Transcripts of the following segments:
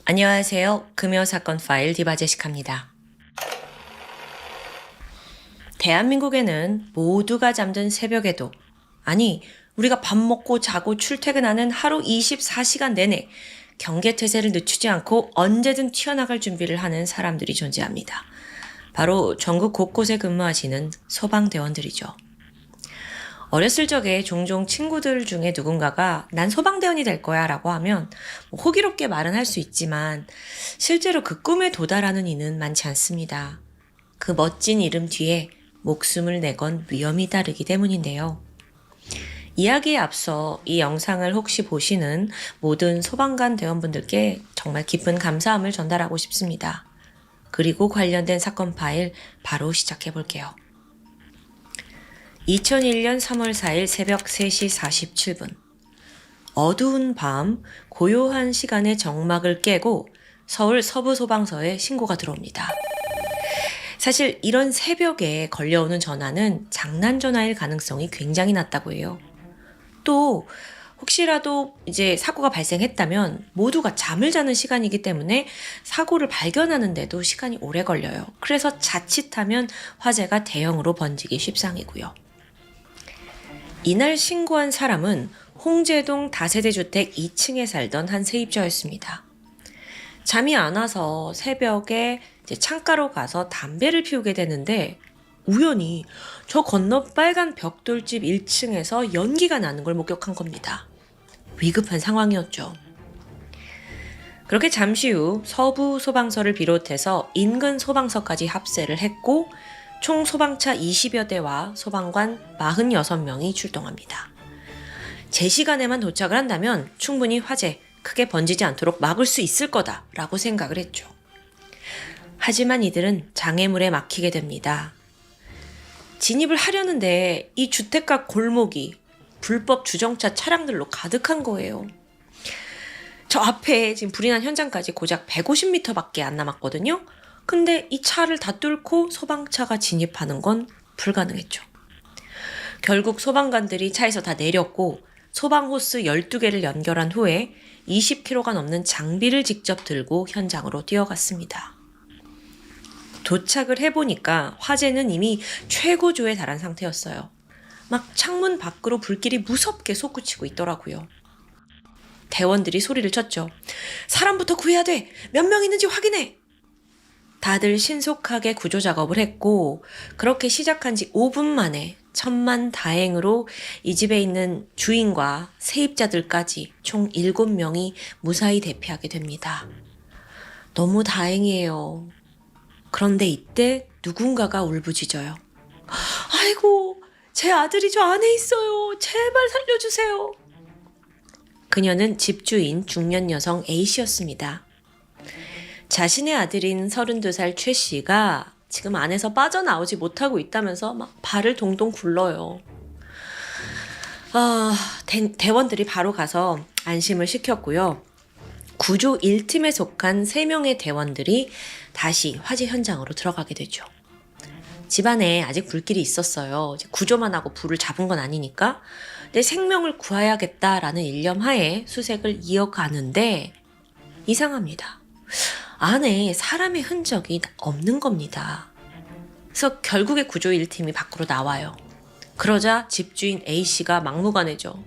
안녕하세요. 금요사건 파일 디바제식합니다. 대한민국에는 모두가 잠든 새벽에도, 아니 우리가 밥 먹고 자고 출퇴근하는 하루 24시간 내내 경계태세를 늦추지 않고 언제든 튀어나갈 준비를 하는 사람들이 존재합니다. 바로 전국 곳곳에 근무하시는 소방대원들이죠. 어렸을 적에 종종 친구들 중에 누군가가 난 소방대원이 될 거야 라고 하면 호기롭게 말은 할 수 있지만 실제로 그 꿈에 도달하는 이는 많지 않습니다. 그 멋진 이름 뒤에 목숨을 내건 위험이 따르기 때문인데요. 이야기에 앞서 이 영상을 혹시 보시는 모든 소방관 대원분들께 정말 깊은 감사함을 전달하고 싶습니다. 그리고 관련된 사건 파일 바로 시작해 볼게요. 2001년 3월 4일 새벽 3시 47분. 어두운 밤, 고요한 시간의 정막을 깨고 서울 서부소방서에 신고가 들어옵니다. 사실 이런 새벽에 걸려오는 전화는 장난 전화일 가능성이 굉장히 낮다고 해요. 또 혹시라도 이제 사고가 발생했다면 모두가 잠을 자는 시간이기 때문에 사고를 발견하는데도 시간이 오래 걸려요. 그래서 자칫하면 화재가 대형으로 번지기 십상이고요. 이날 신고한 사람은 홍제동 다세대 주택 2층에 살던 한 세입자였습니다. 잠이 안 와서 새벽에 이제 창가로 가서 담배를 피우게 되는데 우연히 저 건너 빨간 벽돌집 1층에서 연기가 나는 걸 목격한 겁니다. 위급한 상황이었죠. 그렇게 잠시 후 서부 소방서를 비롯해서 인근 소방서까지 합세를 했고 총 소방차 20여 대와 소방관 46명이 출동합니다. 제 시간에만 도착을 한다면 충분히 화재 크게 번지지 않도록 막을 수 있을 거다라고 생각을 했죠. 하지만 이들은 장애물에 막히게 됩니다. 진입을 하려는데 이 주택가 골목이 불법 주정차 차량들로 가득한 거예요. 저 앞에 지금 불이 난 현장까지 고작 150m밖에 안 남았거든요. 근데 이 차를 다 뚫고 소방차가 진입하는 건 불가능했죠. 결국 소방관들이 차에서 다 내렸고 소방호스 12개를 연결한 후에 20kg가 넘는 장비를 직접 들고 현장으로 뛰어갔습니다. 도착을 해보니까 화재는 이미 최고조에 달한 상태였어요. 막 창문 밖으로 불길이 무섭게 솟구치고 있더라고요. 대원들이 소리를 쳤죠. 사람부터 구해야 돼! 몇 명 있는지 확인해! 다들 신속하게 구조 작업을 했고 그렇게 시작한 지 5분 만에 천만다행으로 이 집에 있는 주인과 세입자들까지 총 7명이 무사히 대피하게 됩니다. 너무 다행이에요. 그런데 이때 누군가가 울부짖어요. 아이고, 제 아들이 저 안에 있어요. 제발 살려주세요. 그녀는 집주인 중년 여성 A씨였습니다. 자신의 아들인 32살 최 씨가 지금 안에서 빠져나오지 못하고 있다면서 막 발을 동동 굴러요. 대원들이 바로 가서 안심을 시켰고요. 구조 1팀에 속한 3명의 대원들이 다시 화재 현장으로 들어가게 되죠. 집안에 아직 불길이 있었어요. 구조만 하고 불을 잡은 건 아니니까 내 생명을 구해야겠다라는 일념하에 수색을 이어가는데 이상합니다. 안에 사람의 흔적이 없는 겁니다. 그래서 결국에 구조 1팀이 밖으로 나와요. 그러자 집주인 A씨가 막무가내죠.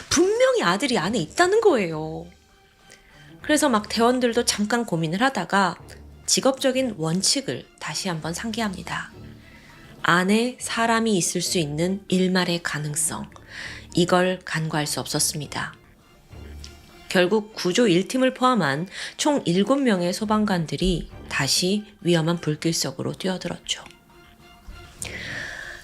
분명히 아들이 안에 있다는 거예요. 그래서 막 대원들도 잠깐 고민을 하다가 직업적인 원칙을 다시 한번 상기합니다. 안에 사람이 있을 수 있는 일말의 가능성, 이걸 간과할 수 없었습니다. 결국 구조 1팀을 포함한 총 7명의 소방관들이 다시 위험한 불길 속으로 뛰어들었죠.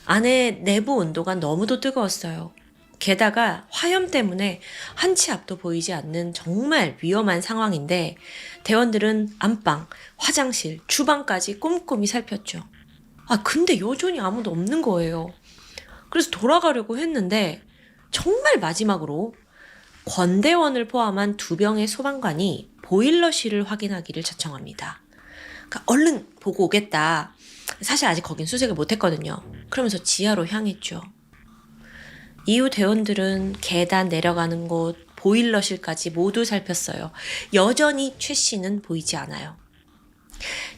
안에 내부 온도가 너무도 뜨거웠어요. 게다가 화염 때문에 한 치 앞도 보이지 않는 정말 위험한 상황인데 대원들은 안방, 화장실, 주방까지 꼼꼼히 살폈죠. 근데 여전히 아무도 없는 거예요. 그래서 돌아가려고 했는데 정말 마지막으로 권대원을 포함한 2명의 소방관이 보일러실을 확인하기를 자청합니다. 그러니까 얼른 보고 오겠다. 사실 아직 거긴 수색을 못했거든요. 그러면서 지하로 향했죠. 이후 대원들은 계단 내려가는 곳, 보일러실까지 모두 살폈어요. 여전히 최 씨는 보이지 않아요.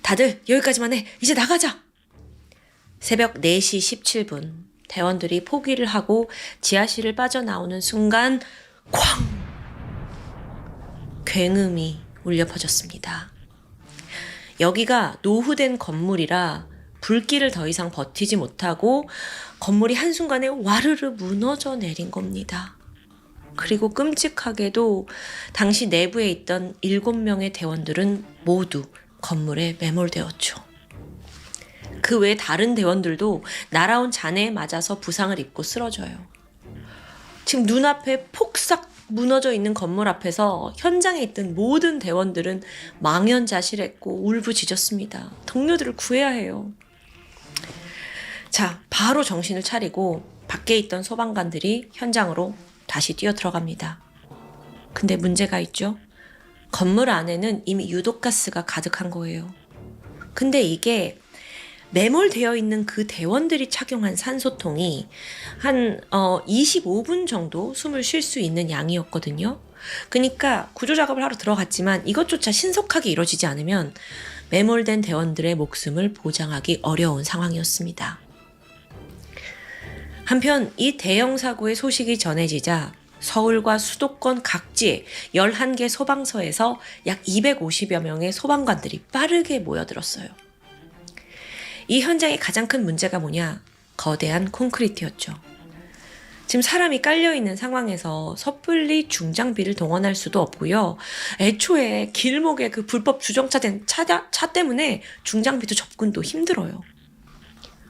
다들 여기까지만 해. 이제 나가자. 새벽 4시 17분 대원들이 포기를 하고 지하실을 빠져나오는 순간 쾅! 굉음이 울려 퍼졌습니다. 여기가 노후된 건물이라 불길을 더 이상 버티지 못하고 건물이 한순간에 와르르 무너져 내린 겁니다. 그리고 끔찍하게도 당시 내부에 있던 7명의 대원들은 모두 건물에 매몰되었죠. 그 외 다른 대원들도 날아온 잔해에 맞아서 부상을 입고 쓰러져요. 지금 눈앞에 폭삭 무너져 있는 건물 앞에서 현장에 있던 모든 대원들은 망연자실했고 울부짖었습니다. 동료들을 구해야 해요. 자, 바로 정신을 차리고 밖에 있던 소방관들이 현장으로 다시 뛰어 들어갑니다. 근데 문제가 있죠. 건물 안에는 이미 유독가스가 가득한 거예요. 근데 이게 매몰되어 있는 그 대원들이 착용한 산소통이 한 25분 정도 숨을 쉴 수 있는 양이었거든요. 그러니까 구조작업을 하러 들어갔지만 이것조차 신속하게 이루어지지 않으면 매몰된 대원들의 목숨을 보장하기 어려운 상황이었습니다. 한편 이 대형 사고의 소식이 전해지자 서울과 수도권 각지의 11개 소방서에서 약 250여 명의 소방관들이 빠르게 모여들었어요. 이 현장의 가장 큰 문제가 뭐냐? 거대한 콘크리트였죠. 지금 사람이 깔려있는 상황에서 섣불리 중장비를 동원할 수도 없고요. 애초에 길목에 그 불법 주정차된 차 때문에 중장비도 접근도 힘들어요.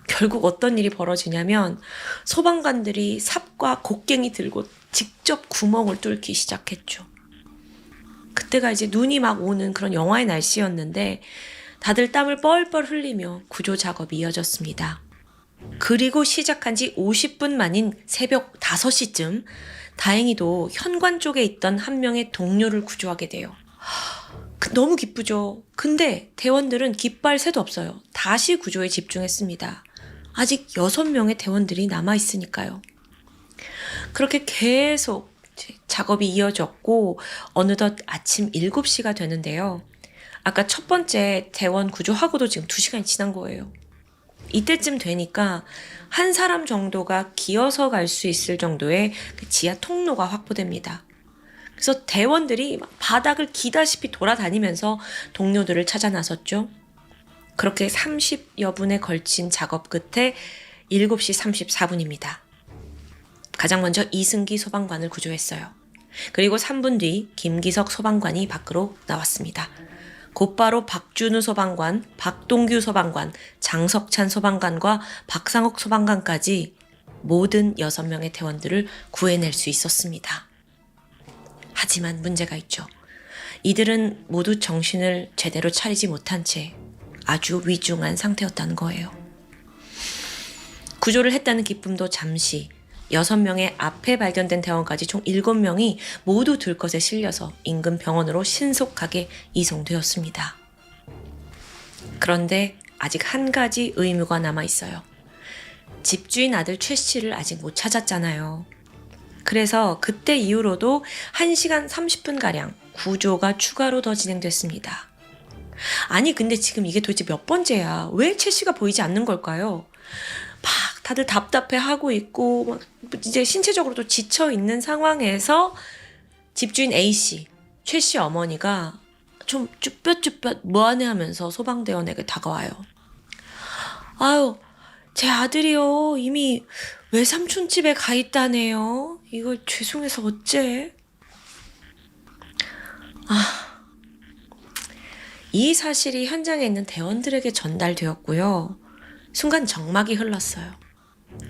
결국 어떤 일이 벌어지냐면 소방관들이 삽과 곡괭이 들고 직접 구멍을 뚫기 시작했죠. 그때가 이제 눈이 막 오는 그런 영하의 날씨였는데 다들 땀을 뻘뻘 흘리며 구조 작업이 이어졌습니다. 그리고 시작한 지 50분 만인 새벽 5시쯤 다행히도 현관 쪽에 있던 한 명의 동료를 구조하게 돼요. 너무 기쁘죠. 근데 대원들은 깃발 새도 없어요. 다시 구조에 집중했습니다. 아직 6명의 대원들이 남아있으니까요. 그렇게 계속 작업이 이어졌고 어느덧 아침 7시가 되는데요. 아까 첫 번째 대원 구조하고도 지금 2시간이 지난 거예요. 이때쯤 되니까 한 사람 정도가 기어서 갈 수 있을 정도의 그 지하 통로가 확보됩니다. 그래서 대원들이 막 바닥을 기다시피 돌아다니면서 동료들을 찾아 나섰죠. 그렇게 30여 분에 걸친 작업 끝에 7시 34분입니다. 가장 먼저 이승기 소방관을 구조했어요. 그리고 3분 뒤 김기석 소방관이 밖으로 나왔습니다. 곧바로 박준우 소방관, 박동규 소방관, 장석찬 소방관과 박상옥 소방관까지 모든 6명의 대원들을 구해낼 수 있었습니다. 하지만 문제가 있죠. 이들은 모두 정신을 제대로 차리지 못한 채 아주 위중한 상태였다는 거예요. 구조를 했다는 기쁨도 잠시 6명의 앞에 발견된 대원까지 총 7명이 모두 들것에 실려서 인근 병원으로 신속하게 이송되었습니다. 그런데 아직 한 가지 의무가 남아 있어요. 집주인 아들 최 씨를 아직 못 찾았잖아요. 그래서 그때 이후로도 1시간 30분가량 구조가 추가로 더 진행됐습니다. 아니 근데 지금 이게 도대체 몇 번째야? 왜 최 씨가 보이지 않는 걸까요? 막 다들 답답해하고 있고 막 이제 신체적으로도 지쳐 있는 상황에서 집주인 A씨, 최 씨 어머니가 좀 쭈뼛쭈뼛 뭐하네 하면서 소방대원에게 다가와요. 아유, 제 아들이요 이미 외삼촌 집에 가 있다네요. 이걸 죄송해서 어째? 이 사실이 현장에 있는 대원들에게 전달되었고요. 순간 정막이 흘렀어요.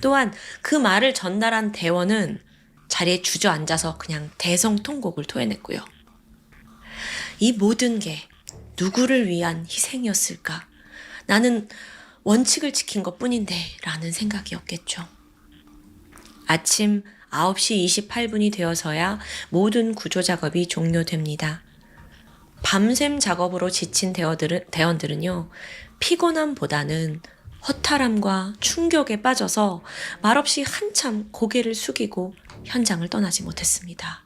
또한 그 말을 전달한 대원은 자리에 주저앉아서 그냥 대성통곡을 토해냈고요. 이 모든 게 누구를 위한 희생이었을까? 나는 원칙을 지킨 것뿐인데 라는 생각이었겠죠. 아침 9시 28분이 되어서야 모든 구조 작업이 종료됩니다. 밤샘 작업으로 지친 대원들은요, 피곤함보다는 허탈함과 충격에 빠져서 말없이 한참 고개를 숙이고 현장을 떠나지 못했습니다.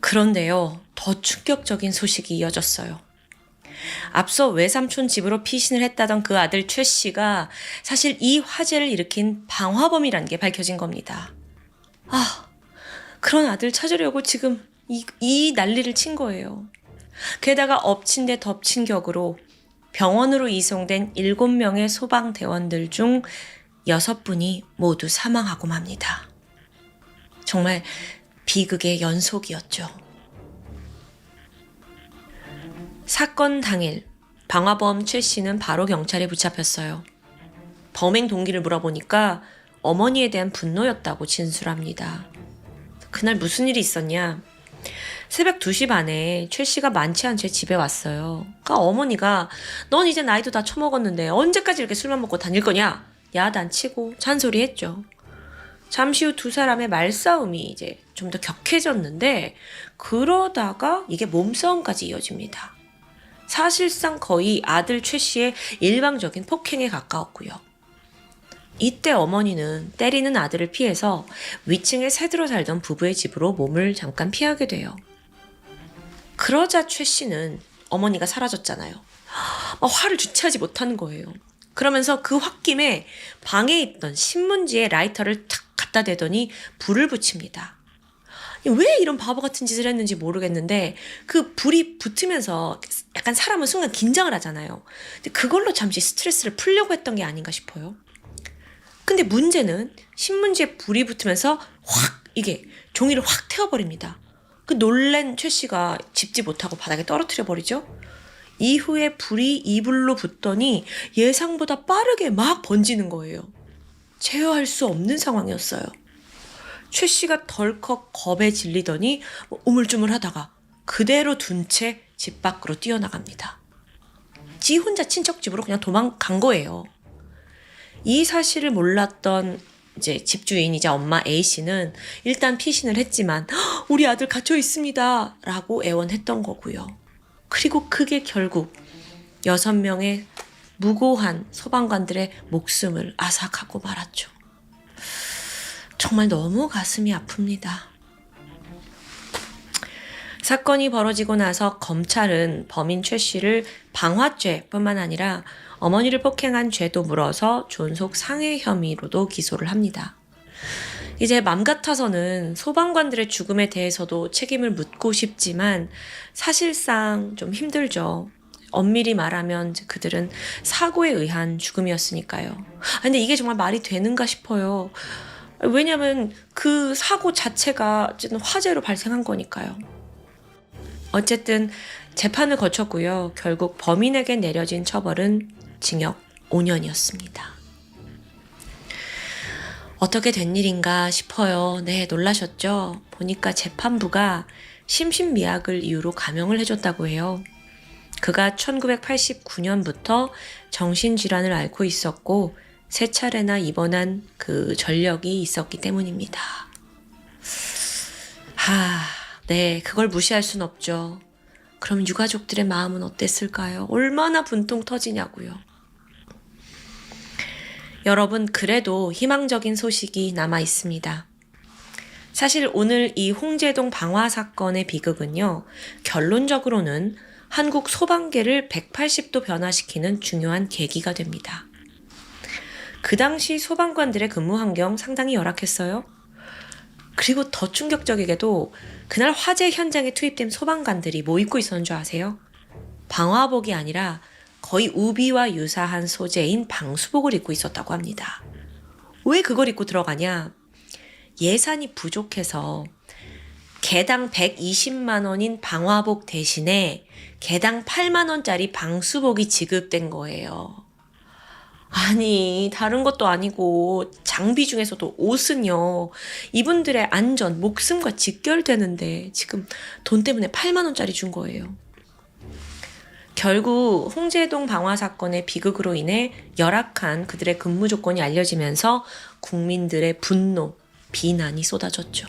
그런데요, 더 충격적인 소식이 이어졌어요. 앞서 외삼촌 집으로 피신을 했다던 그 아들 최 씨가 사실 이 화재를 일으킨 방화범이라는 게 밝혀진 겁니다. 아, 그런 아들 찾으려고 지금 이 난리를 친 거예요. 게다가 엎친 데 덮친 격으로 병원으로 이송된 7명의 소방대원들 중 6분이 모두 사망하고 맙니다. 정말 비극의 연속이었죠. 사건 당일 방화범 최 씨는 바로 경찰에 붙잡혔어요. 범행 동기를 물어보니까 어머니에 대한 분노였다고 진술합니다. 그날 무슨 일이 있었냐? 새벽 2시 반에 최 씨가 만취 한 채 집에 왔어요. 그러니까 어머니가 넌 이제 나이도 다 처먹었는데 언제까지 이렇게 술만 먹고 다닐 거냐? 야단치고 잔소리했죠. 잠시 후 두 사람의 말싸움이 이제 좀 더 격해졌는데 그러다가 이게 몸싸움까지 이어집니다. 사실상 거의 아들 최 씨의 일방적인 폭행에 가까웠고요. 이때 어머니는 때리는 아들을 피해서 위층에 새들어 살던 부부의 집으로 몸을 잠깐 피하게 돼요. 그러자 최 씨는 어머니가 사라졌잖아요. 화를 주체하지 못하는 거예요. 그러면서 그 홧김에 방에 있던 신문지에 라이터를 탁 갖다 대더니 불을 붙입니다. 왜 이런 바보 같은 짓을 했는지 모르겠는데 그 불이 붙으면서 약간 사람은 순간 긴장을 하잖아요. 근데 그걸로 잠시 스트레스를 풀려고 했던 게 아닌가 싶어요. 근데 문제는 신문지에 불이 붙으면서 확 이게 종이를 확 태워버립니다. 그 놀란 최 씨가 짚지 못하고 바닥에 떨어뜨려 버리죠. 이후에 불이 이불로 붙더니 예상보다 빠르게 막 번지는 거예요. 제어할 수 없는 상황이었어요. 최 씨가 덜컥 겁에 질리더니 우물쭈물하다가 그대로 둔 채 집 밖으로 뛰어나갑니다. 지 혼자 친척 집으로 그냥 도망간 거예요. 이 사실을 몰랐던 이제 집주인이자 엄마 A 씨는 일단 피신을 했지만 우리 아들 갇혀 있습니다 라고 애원했던 거고요. 그리고 그게 결국 6명의 무고한 소방관들의 목숨을 앗아가고 말았죠. 정말 너무 가슴이 아픕니다. 사건이 벌어지고 나서 검찰은 범인 최 씨를 방화죄뿐만 아니라 어머니를 폭행한 죄도 물어서 존속 상해 혐의로도 기소를 합니다. 이제 맘 같아서는 소방관들의 죽음에 대해서도 책임을 묻고 싶지만 사실상 좀 힘들죠. 엄밀히 말하면 그들은 사고에 의한 죽음이었으니까요. 근데 이게 정말 말이 되는가 싶어요. 왜냐면 그 사고 자체가 어쨌든 화재로 발생한 거니까요. 어쨌든 재판을 거쳤고요. 결국 범인에게 내려진 처벌은 징역 5년이었습니다. 어떻게 된 일인가 싶어요. 네, 놀라셨죠? 보니까 재판부가 심신미약을 이유로 감형을 해줬다고 해요. 그가 1989년부터 정신질환을 앓고 있었고 3차례나 입원한 그 전력이 있었기 때문입니다. 네, 그걸 무시할 순 없죠. 그럼 유가족들의 마음은 어땠을까요? 얼마나 분통 터지냐고요. 여러분, 그래도 희망적인 소식이 남아 있습니다. 사실 오늘 이 홍제동 방화 사건의 비극은요, 결론적으로는 한국 소방계를 180도 변화시키는 중요한 계기가 됩니다. 그 당시 소방관들의 근무 환경 상당히 열악했어요. 그리고 더 충격적이게도 그날 화재 현장에 투입된 소방관들이 뭐 입고 있었는 줄 아세요? 방화복이 아니라 거의 우비와 유사한 소재인 방수복을 입고 있었다고 합니다. 왜 그걸 입고 들어가냐? 예산이 부족해서 개당 120만 원인 방화복 대신에 개당 8만 원짜리 방수복이 지급된 거예요. 아니, 다른 것도 아니고 장비 중에서도 옷은요, 이분들의 안전, 목숨과 직결되는데 지금 돈 때문에 8만 원짜리 준 거예요. 결국 홍제동 방화 사건의 비극으로 인해 열악한 그들의 근무 조건이 알려지면서 국민들의 분노, 비난이 쏟아졌죠.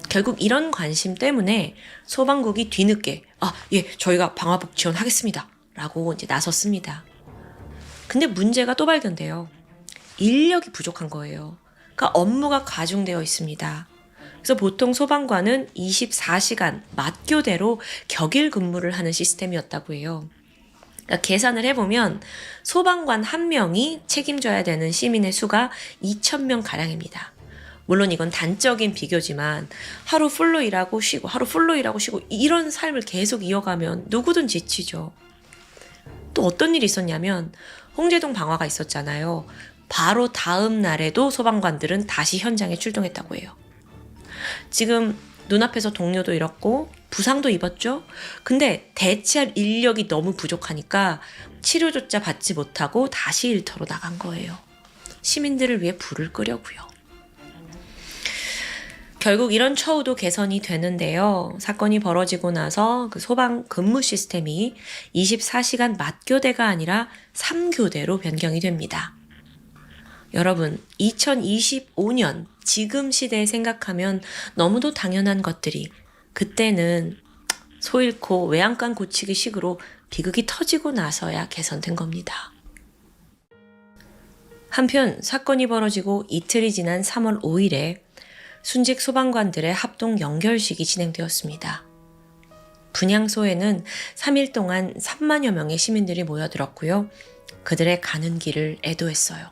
결국 이런 관심 때문에 소방국이 뒤늦게 저희가 방화복 지원하겠습니다 라고 이제 나섰습니다. 근데 문제가 또 발견돼요. 인력이 부족한 거예요. 그러니까 업무가 과중되어 있습니다. 그래서 보통 소방관은 24시간 맞교대로 격일 근무를 하는 시스템이었다고 해요. 그러니까 계산을 해보면 소방관 한 명이 책임져야 되는 시민의 수가 2,000명 가량입니다. 물론 이건 단적인 비교지만 하루 풀로 일하고 쉬고 하루 풀로 일하고 쉬고 이런 삶을 계속 이어가면 누구든 지치죠. 또 어떤 일이 있었냐면 홍제동 방화가 있었잖아요. 바로 다음 날에도 소방관들은 다시 현장에 출동했다고 해요. 지금 눈앞에서 동료도 잃었고 부상도 입었죠. 근데 대체할 인력이 너무 부족하니까 치료조차 받지 못하고 다시 일터로 나간 거예요. 시민들을 위해 불을 끄려고요. 결국 이런 처우도 개선이 되는데요. 사건이 벌어지고 나서 그 소방 근무 시스템이 24시간 맞교대가 아니라 3교대로 변경이 됩니다. 여러분, 2025년 지금 시대에 생각하면 너무도 당연한 것들이 그때는 소 잃고 외양간 고치기 식으로 비극이 터지고 나서야 개선된 겁니다. 한편 사건이 벌어지고 이틀이 지난 3월 5일에 순직 소방관들의 합동 연결식이 진행되었습니다. 분향소에는 3일 동안 3만여 명의 시민들이 모여들었고요. 그들의 가는 길을 애도했어요.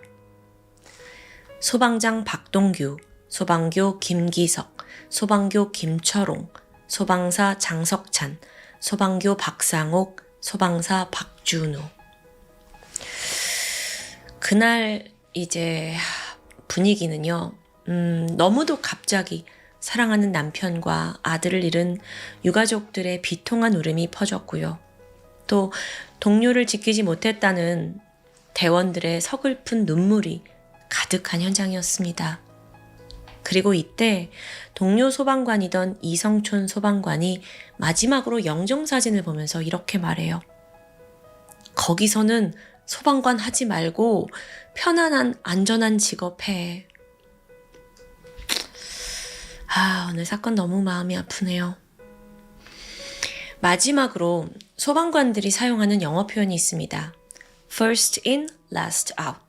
소방장 박동규, 소방교 김기석, 소방교 김철옹, 소방사 장석찬, 소방교 박상옥, 소방사 박준우. 그날 이제 분위기는요. 너무도 갑자기 사랑하는 남편과 아들을 잃은 유가족들의 비통한 울음이 퍼졌고요. 또 동료를 지키지 못했다는 대원들의 서글픈 눈물이 가득한 현장이었습니다. 그리고 이때 동료 소방관이던 이성촌 소방관이 마지막으로 영정사진을 보면서 이렇게 말해요. 거기서는 소방관 하지 말고 편안한 안전한 직업 해. 오늘 사건 너무 마음이 아프네요. 마지막으로 소방관들이 사용하는 영어 표현이 있습니다. First in, last out.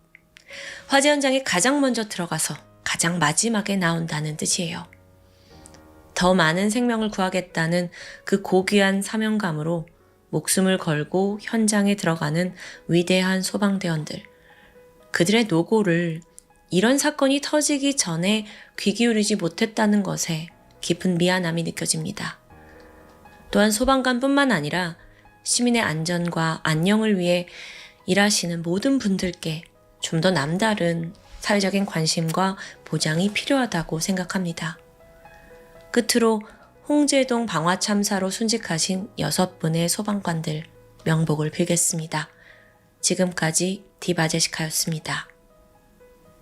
화재 현장에 가장 먼저 들어가서 가장 마지막에 나온다는 뜻이에요. 더 많은 생명을 구하겠다는 그 고귀한 사명감으로 목숨을 걸고 현장에 들어가는 위대한 소방대원들. 그들의 노고를 이런 사건이 터지기 전에 귀 기울이지 못했다는 것에 깊은 미안함이 느껴집니다. 또한 소방관뿐만 아니라 시민의 안전과 안녕을 위해 일하시는 모든 분들께 좀 더 남다른 사회적인 관심과 보장이 필요하다고 생각합니다. 끝으로 홍제동 방화 참사로 순직하신 6분의 소방관들 명복을 빌겠습니다. 지금까지 디바제시카였습니다.